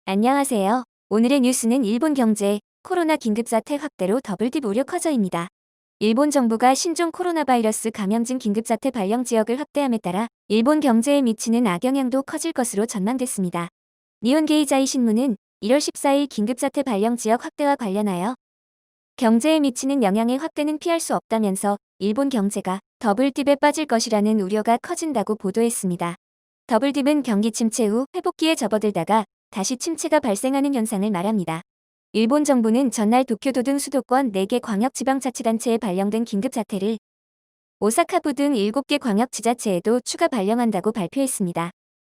안녕하세요. 오늘의 뉴스는 일본 경제, 코로나 긴급사태 확대로 더블딥 우려 커져입니다. 일본 정부가 신종 코로나 바이러스 감염증 긴급사태 발령 지역을 확대함에 따라 일본 경제에 미치는 악영향도 커질 것으로 전망됐습니다. 니혼게이자이 신문은 1월 14일 긴급사태 발령 지역 확대와 관련하여 경제에 미치는 영향의 확대는 피할 수 없다면서 일본 경제가 더블딥에 빠질 것이라는 우려가 커진다고 보도했습니다. 더블딥은 경기 침체 후 회복기에 접어들다가 다시 침체가 발생하는 현상을 말합니다. 일본 정부는 전날 도쿄도 등 수도권 4개 광역지방자치단체에 발령된 긴급사태를 오사카부 등 7개 광역지자체에도 추가 발령한다고 발표했습니다.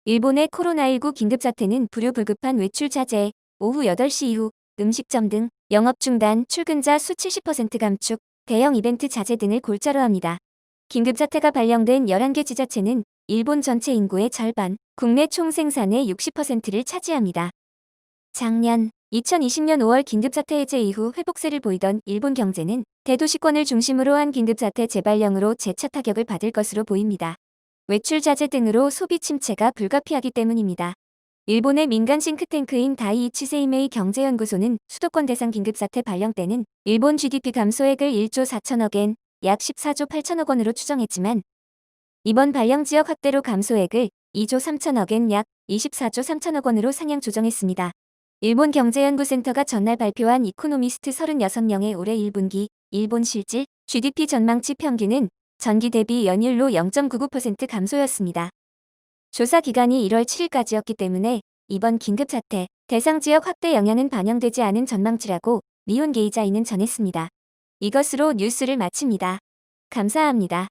일본의 코로나19 긴급사태는 불효불급한 외출 자제, 오후 8시 이후 음식점 등 영업 중단, 출근자 수 70% 감축, 대형 이벤트 자제 등을 골자로 합니다. 긴급사태가 발령된 11개 지자체는 일본 전체 인구의 절반, 국내 총 생산의 60%를 차지합니다. 작년 2020년 5월 긴급사태 해제 이후 회복세를 보이던 일본 경제는 대도시권을 중심으로 한 긴급사태 재발령으로 재차 타격을 받을 것으로 보입니다. 외출 자제 등으로 소비 침체가 불가피하기 때문입니다. 일본의 민간 싱크탱크인 다이이치 세이메이 경제연구소는 수도권 대상 긴급사태 발령 때는 일본 GDP 감소액을 1조 4천억 엔, 약 14조 8천억 원으로 추정했지만 이번 발령 지역 확대로 감소액을 2조 3천억 엔, 약 24조 3천억 원으로 상향 조정했습니다. 일본 경제연구센터가 전날 발표한 이코노미스트 36명의 올해 1분기 일본 실질 GDP 전망치 평균은 전기 대비 연일로 0.99% 감소였습니다. 조사 기간이 1월 7일까지였기 때문에 이번 긴급사태 대상 지역 확대 영향은 반영되지 않은 전망치라고 니혼게이자이는 전했습니다. 이것으로 뉴스를 마칩니다. 감사합니다.